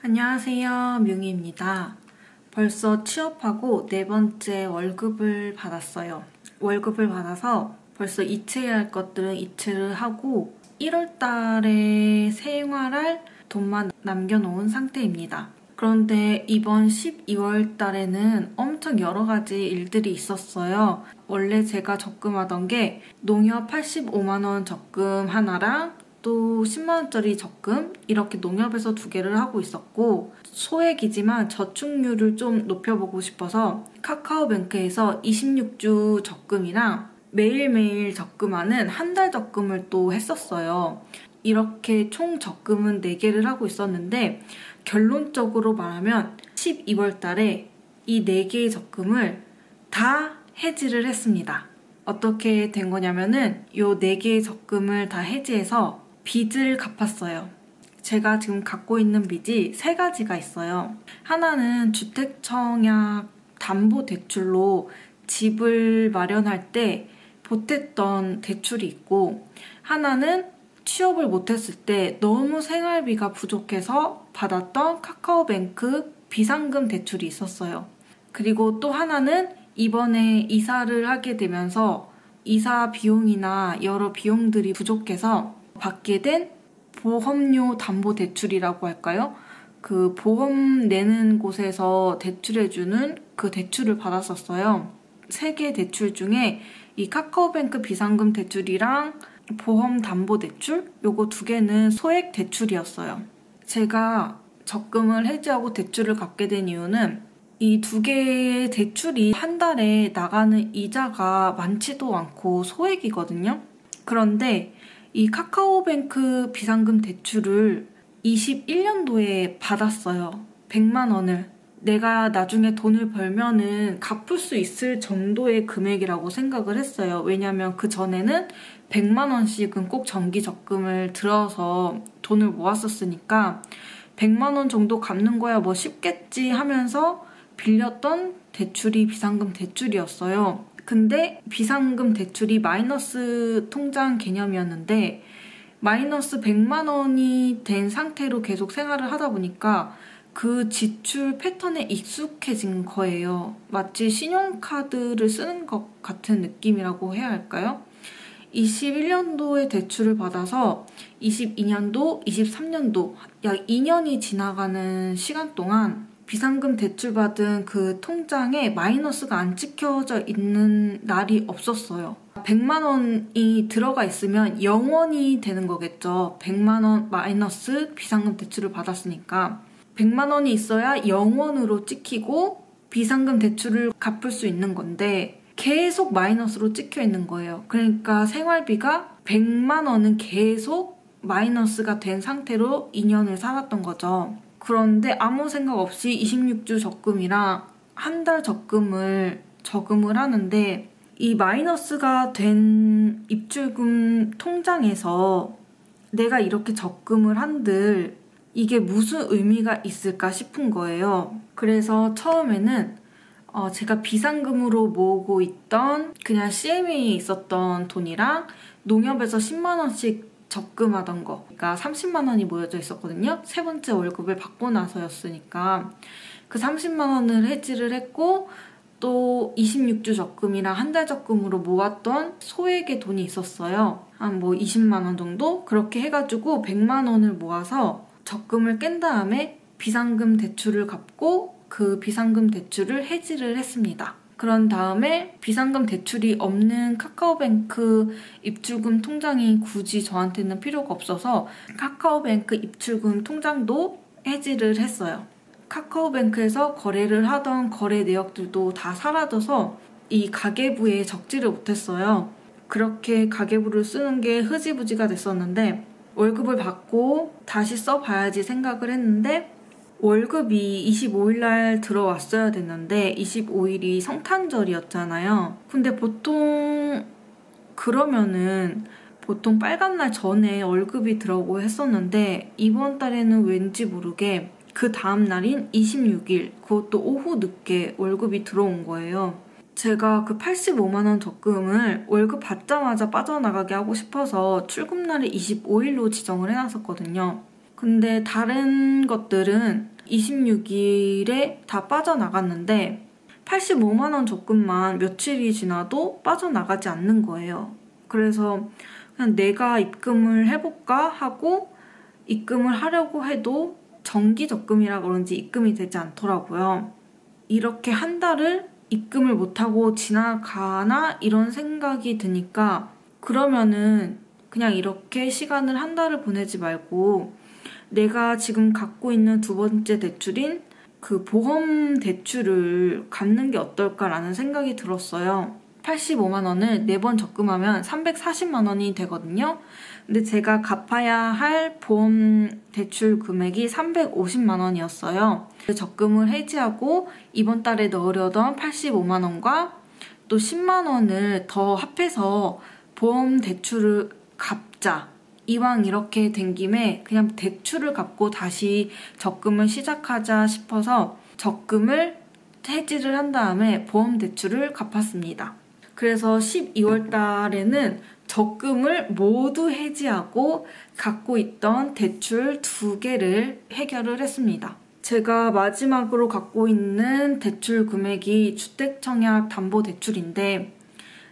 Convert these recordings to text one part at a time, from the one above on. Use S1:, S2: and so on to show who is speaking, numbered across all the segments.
S1: 안녕하세요, 뮤미입니다. 벌써 취업하고 네 번째 월급을 받았어요. 월급을 받아서 벌써 이체해야 할 것들은 이체를 하고 1월 달에 생활할 돈만 남겨놓은 상태입니다. 그런데 이번 12월 달에는 엄청 여러 가지 일들이 있었어요. 원래 제가 적금하던 게 농협 85만 원 적금 하나랑 또 10만원짜리 적금 이렇게 농협에서 두 개를 하고 있었고, 소액이지만 저축률을 좀 높여보고 싶어서 카카오뱅크에서 26주 적금이랑 매일매일 적금하는 한 달 적금을 또 했었어요. 이렇게 총 적금은 4개를 하고 있었는데, 결론적으로 말하면 12월 달에 이 4개의 적금을 다 해지를 했습니다. 어떻게 된 거냐면은 이 4개의 적금을 다 해지해서 빚을 갚았어요. 제가 지금 갖고 있는 빚이 3가지가 있어요. 하나는 주택청약 담보대출로 집을 마련할 때 보탰던 대출이 있고, 하나는 취업을 못했을 때 너무 생활비가 부족해서 받았던 카카오뱅크 비상금 대출이 있었어요. 그리고 또 하나는 이번에 이사를 하게 되면서 이사 비용이나 여러 비용들이 부족해서 받게 된 보험료 담보대출이라고 할까요? 그 보험 내는 곳에서 대출해주는 그 대출을 받았었어요. 3개 대출 중에 이 카카오뱅크 비상금 대출이랑 보험 담보대출? 요거 2개는 소액 대출이었어요. 제가 적금을 해지하고 대출을 갚게 된 이유는 이 2개의 대출이 한 달에 나가는 이자가 많지도 않고 소액이거든요. 그런데 이 카카오뱅크 비상금 대출을 21년도에 받았어요. 100만 원을. 내가 나중에 돈을 벌면은 갚을 수 있을 정도의 금액이라고 생각을 했어요. 왜냐면 그 전에는 100만 원씩은 꼭 정기 적금을 들어서 돈을 모았었으니까 100만 원 정도 갚는 거야 뭐 쉽겠지 하면서 빌렸던 대출이 비상금 대출이었어요. 근데 비상금 대출이 마이너스 통장 개념이었는데 마이너스 100만 원이 된 상태로 계속 생활을 하다 보니까 그 지출 패턴에 익숙해진 거예요. 마치 신용카드를 쓰는 것 같은 느낌이라고 해야 할까요? 21년도에 대출을 받아서 22년도, 23년도 약 2년이 지나가는 시간 동안 비상금 대출 받은 그 통장에 마이너스가 안 찍혀져 있는 날이 없었어요. 100만 원이 들어가 있으면 0원이 되는 거겠죠. 100만 원 마이너스 비상금 대출을 받았으니까 100만 원이 있어야 0원으로 찍히고 비상금 대출을 갚을 수 있는 건데 계속 마이너스로 찍혀 있는 거예요. 그러니까 생활비가 100만 원은 계속 마이너스가 된 상태로 2년을 살았던 거죠. 그런데 아무 생각 없이 26주 적금이랑 한 달 적금을 저금을 하는데 이 마이너스가 된 입출금 통장에서 내가 이렇게 적금을 한들 이게 무슨 의미가 있을까 싶은 거예요. 그래서 처음에는 제가 비상금으로 모으고 있던 그냥 CM에 있었던 돈이랑 농협에서 10만 원씩 적금하던 거, 그러니까 30만 원이 모여져 있었거든요. 3번째 월급을 받고 나서였으니까 그 30만 원을 해지를 했고 또 26주 적금이랑 한 달 적금으로 모았던 소액의 돈이 있었어요. 한 뭐 20만 원 정도? 그렇게 해가지고 100만 원을 모아서 적금을 깬 다음에 비상금 대출을 갚고 그 비상금 대출을 해지를 했습니다. 그런 다음에 비상금 대출이 없는 카카오뱅크 입출금 통장이 굳이 저한테는 필요가 없어서 카카오뱅크 입출금 통장도 해지를 했어요. 카카오뱅크에서 거래를 하던 거래 내역들도 다 사라져서 이 가계부에 적지를 못했어요. 그렇게 가계부를 쓰는 게 흐지부지가 됐었는데 월급을 받고 다시 써봐야지 생각을 했는데 월급이 25일날 들어왔어야 됐는데 25일이 성탄절이었잖아요. 근데 보통 그러면은 보통 빨간날 전에 월급이 들어오고 했었는데 이번 달에는 왠지 모르게 그 다음 날인 26일 그것도 오후 늦게 월급이 들어온 거예요. 제가 그 85만 원 적금을 월급 받자마자 빠져나가게 하고 싶어서 출금날을 25일로 지정을 해놨었거든요. 근데 다른 것들은 26일에 다 빠져나갔는데 85만 원 적금만 며칠이 지나도 빠져나가지 않는 거예요. 그래서 그냥 내가 입금을 해볼까 하고 입금을 하려고 해도 정기 적금이라 그런지 입금이 되지 않더라고요. 이렇게 한 달을 입금을 못하고 지나가나 이런 생각이 드니까 그러면은 그냥 이렇게 시간을 한 달을 보내지 말고 내가 지금 갖고 있는 두 번째 대출인 그 보험 대출을 갚는 게 어떨까라는 생각이 들었어요. 85만 원을 4번 적금하면 340만 원이 되거든요. 근데 제가 갚아야 할 보험 대출 금액이 350만 원이었어요. 적금을 해지하고 이번 달에 넣으려던 85만 원과 또 10만 원을 더 합해서 보험 대출을 갚자. 이왕 이렇게 된 김에 그냥 대출을 갚고 다시 적금을 시작하자 싶어서 적금을 해지를 한 다음에 보험 대출을 갚았습니다. 그래서 12월 달에는 적금을 모두 해지하고 갖고 있던 대출 2개를 해결을 했습니다. 제가 마지막으로 갖고 있는 대출 금액이 주택청약담보대출인데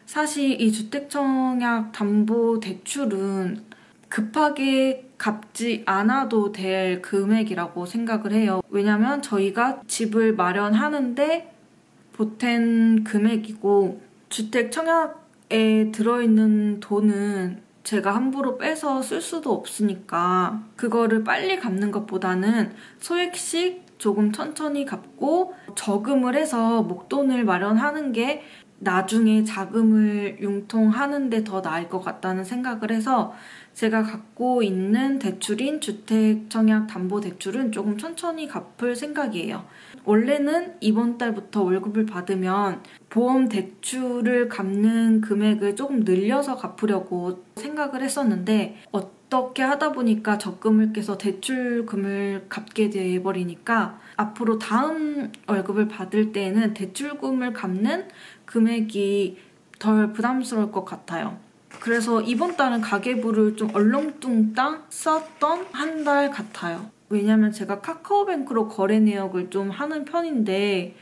S1: 사실 이 주택청약담보대출은 급하게 갚지 않아도 될 금액이라고 생각을 해요. 왜냐면 저희가 집을 마련하는데 보탠 금액이고 주택청약에 들어있는 돈은 제가 함부로 빼서 쓸 수도 없으니까 그거를 빨리 갚는 것보다는 소액씩 조금 천천히 갚고 저금을 해서 목돈을 마련하는 게 나중에 자금을 융통하는 데 더 나을 것 같다는 생각을 해서 제가 갖고 있는 대출인 주택청약담보대출은 조금 천천히 갚을 생각이에요. 원래는 이번 달부터 월급을 받으면 보험 대출을 갚는 금액을 조금 늘려서 갚으려고 생각을 했었는데 어떻게 하다 보니까 적금을 깨서 대출금을 갚게 돼버리니까 앞으로 다음 월급을 받을 때에는 대출금을 갚는 금액이 덜 부담스러울 것 같아요. 그래서 이번 달은 가계부를 좀 얼렁뚱땅 썼던 한 달 같아요. 왜냐면 제가 카카오뱅크로 거래 내역을 좀 하는 편인데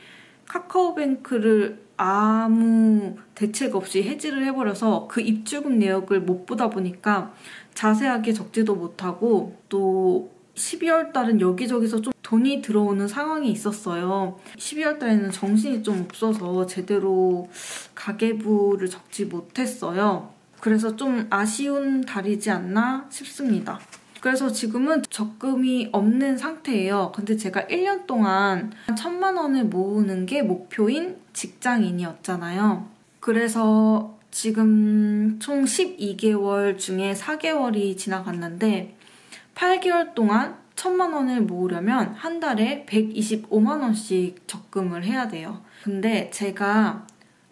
S1: 카카오뱅크를 아무 대책 없이 해지를 해버려서 그 입출금 내역을 못 보다 보니까 자세하게 적지도 못하고 또 12월 달은 여기저기서 좀 돈이 들어오는 상황이 있었어요. 12월 달에는 정신이 좀 없어서 제대로 가계부를 적지 못했어요. 그래서 좀 아쉬운 달이지 않나 싶습니다. 그래서 지금은 적금이 없는 상태예요. 근데 제가 1년 동안 1,000만 원을 모으는 게 목표인 직장인이었잖아요. 그래서 지금 총 12개월 중에 4개월이 지나갔는데 8개월 동안 1,000만 원을 모으려면 한 달에 125만 원씩 적금을 해야 돼요. 근데 제가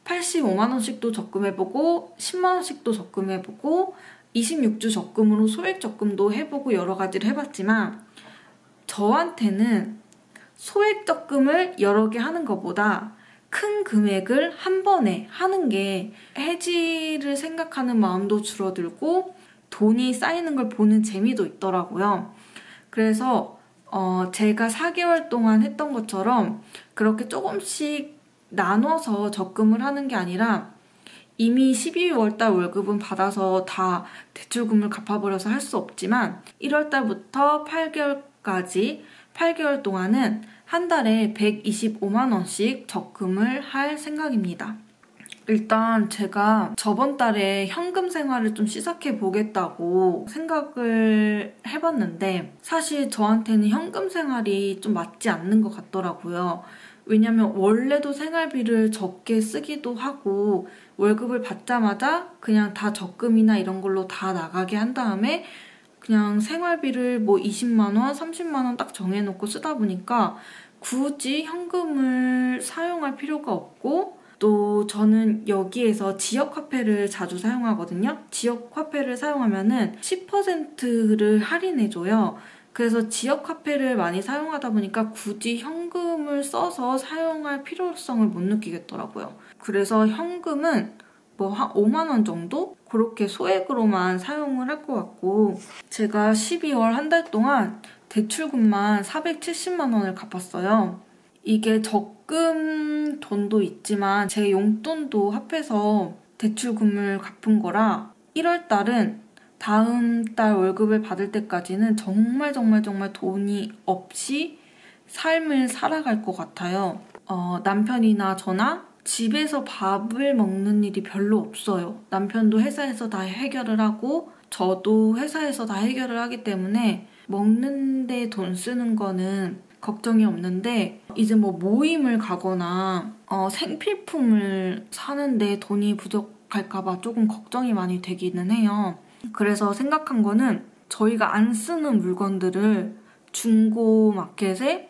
S1: 85만 원씩도 적금해보고 10만 원씩도 적금해보고 26주 적금으로 소액 적금도 해보고 여러 가지를 해봤지만 저한테는 소액 적금을 여러 개 하는 것보다 큰 금액을 한 번에 하는 게 해지를 생각하는 마음도 줄어들고 돈이 쌓이는 걸 보는 재미도 있더라고요. 그래서 제가 4개월 동안 했던 것처럼 그렇게 조금씩 나눠서 적금을 하는 게 아니라 이미 12월달 월급은 받아서 다 대출금을 갚아버려서 할 수 없지만 1월달부터 8개월까지 8개월 동안은 한 달에 125만 원씩 적금을 할 생각입니다. 일단 제가 저번 달에 현금 생활을 좀 시작해 보겠다고 생각을 해봤는데 사실 저한테는 현금 생활이 좀 맞지 않는 것 같더라고요. 왜냐면 원래도 생활비를 적게 쓰기도 하고 월급을 받자마자 그냥 다 적금이나 이런 걸로 다 나가게 한 다음에 그냥 생활비를 뭐 20만 원, 30만 원 딱 정해놓고 쓰다 보니까 굳이 현금을 사용할 필요가 없고 또 저는 여기에서 지역화폐를 자주 사용하거든요. 지역화폐를 사용하면은 10%를 할인해줘요. 그래서 지역화폐를 많이 사용하다 보니까 굳이 현금을 써서 사용할 필요성을 못 느끼겠더라고요. 그래서 현금은 뭐 한 5만 원 정도? 그렇게 소액으로만 사용을 할 것 같고 제가 12월 한 달 동안 대출금만 470만 원을 갚았어요. 이게 적금 돈도 있지만 제 용돈도 합해서 대출금을 갚은 거라 1월 달은 다음 달 월급을 받을 때까지는 정말 돈이 없이 삶을 살아갈 것 같아요. 남편이나 저나 집에서 밥을 먹는 일이 별로 없어요. 남편도 회사에서 다 해결을 하고 저도 회사에서 다 해결을 하기 때문에 먹는데 돈 쓰는 거는 걱정이 없는데 이제 뭐 모임을 가거나 생필품을 사는데 돈이 부족할까봐 조금 걱정이 많이 되기는 해요. 그래서 생각한 거는 저희가 안 쓰는 물건들을 중고 마켓에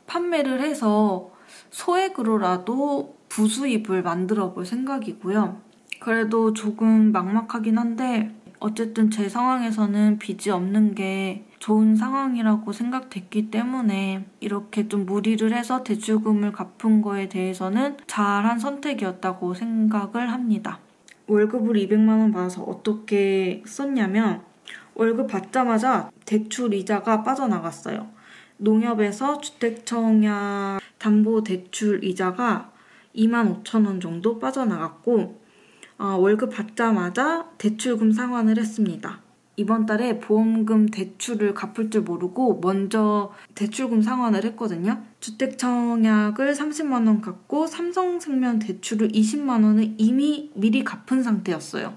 S1: 판매를 해서 소액으로라도 부수입을 만들어 볼 생각이고요. 그래도 조금 막막하긴 한데 어쨌든 제 상황에서는 빚이 없는 게 좋은 상황이라고 생각됐기 때문에 이렇게 좀 무리를 해서 대출금을 갚은 거에 대해서는 잘한 선택이었다고 생각을 합니다. 월급을 200만 원 받아서 어떻게 썼냐면 월급 받자마자 대출 이자가 빠져나갔어요. 농협에서 주택청약 담보대출 이자가 25,000원 정도 빠져나갔고 월급 받자마자 대출금 상환을 했습니다. 이번 달에 보험금 대출을 갚을 줄 모르고 먼저 대출금 상환을 했거든요. 주택청약을 30만 원 갚고 삼성생명 대출을 20만 원을 이미 미리 갚은 상태였어요.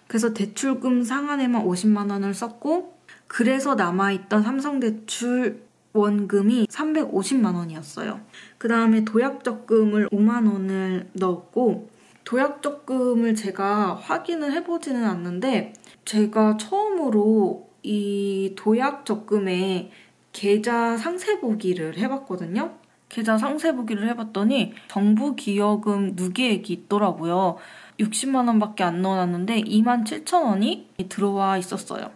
S1: 그래서 대출금 상환에만 50만 원을 썼고 그래서 남아있던 삼성대출 원금이 350만 원이었어요. 그 다음에 도약적금을 5만 원을 넣었고 도약적금을 제가 확인을 해보지는 않는데 제가 처음으로 이 도약적금의 계좌 상세보기를 해봤거든요. 계좌 상세보기를 해봤더니 정부기여금 누계액이 있더라고요. 60만 원밖에 안 넣어놨는데 27,000원이 들어와 있었어요.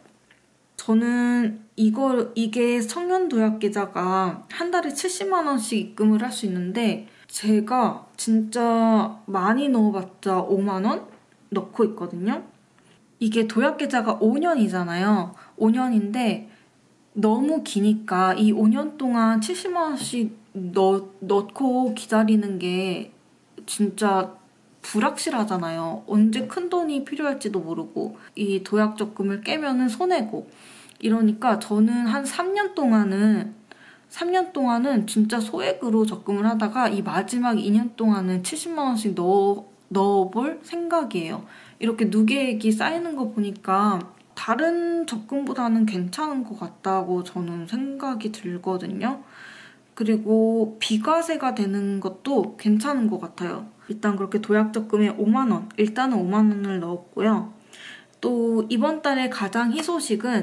S1: 저는 이게 청년도약계좌가 한 달에 70만 원씩 입금을 할 수 있는데 제가 진짜 많이 넣어봤자 5만 원 넣고 있거든요. 이게 도약계좌가 5년이잖아요. 5년인데 너무 기니까 이 5년 동안 70만 원씩 넣고 기다리는 게 진짜 불확실하잖아요. 언제 큰 돈이 필요할지도 모르고 이 도약적금을 깨면은 손해고 이러니까 저는 한 3년 동안은 진짜 소액으로 적금을 하다가 이 마지막 2년 동안은 70만 원씩 넣어볼 생각이에요. 이렇게 누계액이 쌓이는 거 보니까 다른 적금보다는 괜찮은 것 같다고 저는 생각이 들거든요. 그리고 비과세가 되는 것도 괜찮은 것 같아요. 일단 그렇게 도약적금에 5만 원, 일단은 5만 원을 넣었고요. 또 이번 달에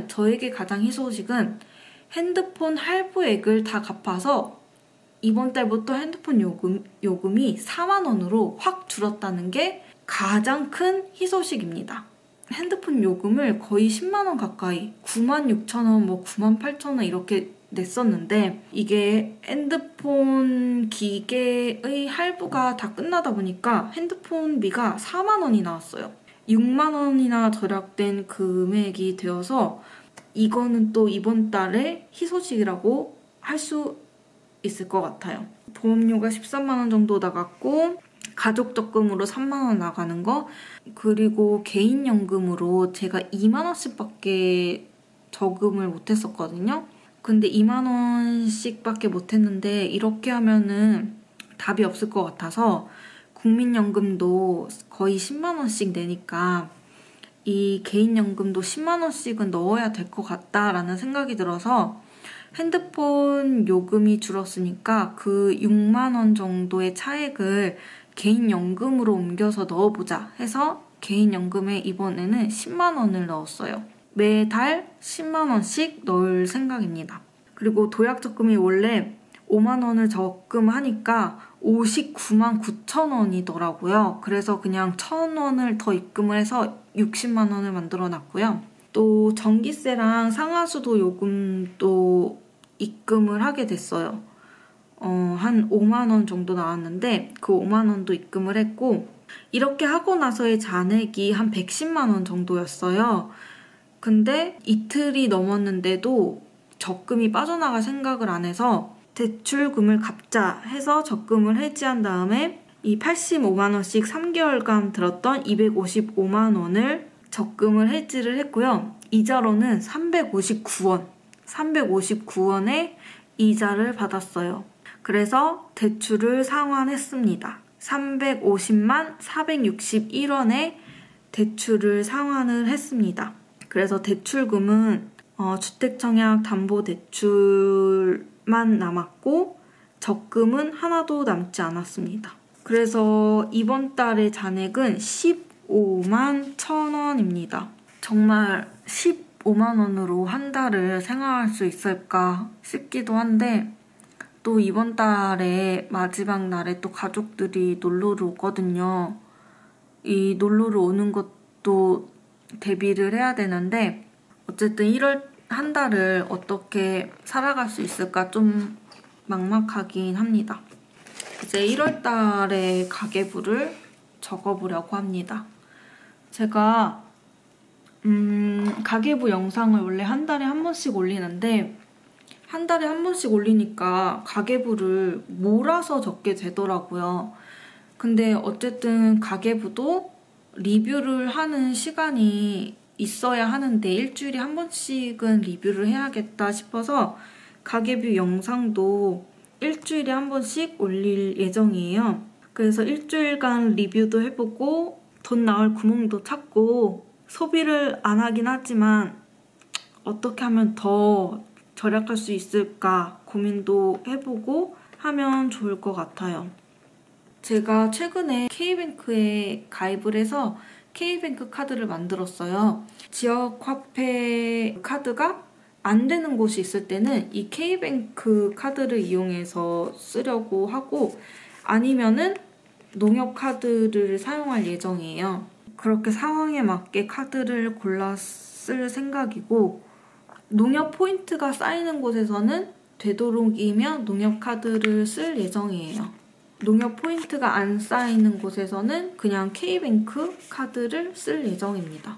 S1: 저에게 가장 희소식은 핸드폰 할부액을 다 갚아서 이번 달부터 핸드폰 요금이 4만 원으로 확 줄었다는 게 가장 큰 희소식입니다. 핸드폰 요금을 거의 10만 원 가까이 96,000원, 98,000원 이렇게 냈었는데 이게 핸드폰 기계의 할부가 다 끝나다 보니까 핸드폰비가 4만 원이 나왔어요. 6만 원이나 절약된 금액이 되어서 이거는 또 이번 달에 희소식이라고 할 수 있을 것 같아요. 보험료가 13만 원 정도 나갔고 가족적금으로 3만 원 나가는 거 그리고 개인연금으로 제가 2만 원씩밖에 저금을 못했었거든요. 근데 2만 원씩밖에 못했는데 이렇게 하면은 답이 없을 것 같아서 국민연금도 거의 10만 원씩 내니까 이 개인연금도 10만 원씩은 넣어야 될 것 같다라는 생각이 들어서 핸드폰 요금이 줄었으니까 그 6만 원 정도의 차액을 개인연금으로 옮겨서 넣어보자 해서 개인연금에 이번에는 10만 원을 넣었어요. 매달 10만 원씩 넣을 생각입니다. 그리고 도약적금이 원래 5만 원을 적금하니까 59만 9천 원이더라고요. 그래서 그냥 1,000원을 더 입금을 해서 60만 원을 만들어 놨고요. 또 전기세랑 상하수도 요금도 입금을 하게 됐어요. 한 5만 원 정도 나왔는데 그 5만 원도 입금을 했고 이렇게 하고 나서의 잔액이 한 110만 원 정도였어요. 근데 이틀이 넘었는데도 적금이 빠져나갈 생각을 안 해서 대출금을 갚자 해서 적금을 해지한 다음에 이 85만 원씩 3개월간 들었던 255만 원을 적금을 해지를 했고요. 이자로는 359원의 이자를 받았어요. 그래서 대출을 상환했습니다. 350만 461원의 대출을 상환을 했습니다. 그래서 대출금은 주택청약담보대출만 남았고 적금은 하나도 남지 않았습니다. 그래서 이번 달의 잔액은 15만 1,000원입니다. 정말 15만 원으로 한 달을 생활할 수 있을까 싶기도 한데 또 이번 달에 마지막 날에 또 가족들이 놀러를 오거든요. 이 놀러를 오는 것도 대비를 해야 되는데 어쨌든 1월 한 달을 어떻게 살아갈 수 있을까 좀 막막하긴 합니다. 이제 1월 달에 가계부를 적어보려고 합니다. 제가 가계부 영상을 원래 한 달에 한 번씩 올리는데 한 달에 한 번씩 올리니까 가계부를 몰아서 적게 되더라고요. 근데 어쨌든 가계부도 리뷰를 하는 시간이 있어야 하는데 일주일에 한 번씩은 리뷰를 해야겠다 싶어서 가계부 영상도 일주일에 한 번씩 올릴 예정이에요. 그래서 일주일간 리뷰도 해보고 돈 나올 구멍도 찾고 소비를 안 하긴 하지만 어떻게 하면 더 절약할 수 있을까 고민도 해보고 하면 좋을 것 같아요. 제가 최근에 K뱅크에 가입을 해서 K뱅크 카드를 만들었어요. 지역 화폐 카드가 안 되는 곳이 있을 때는 이 K뱅크 카드를 이용해서 쓰려고 하고 아니면은 농협 카드를 사용할 예정이에요. 그렇게 상황에 맞게 카드를 골라 쓸 생각이고 농협 포인트가 쌓이는 곳에서는 되도록이면 농협 카드를 쓸 예정이에요. 농협 포인트가 안 쌓이는 곳에서는 그냥 K뱅크 카드를 쓸 예정입니다.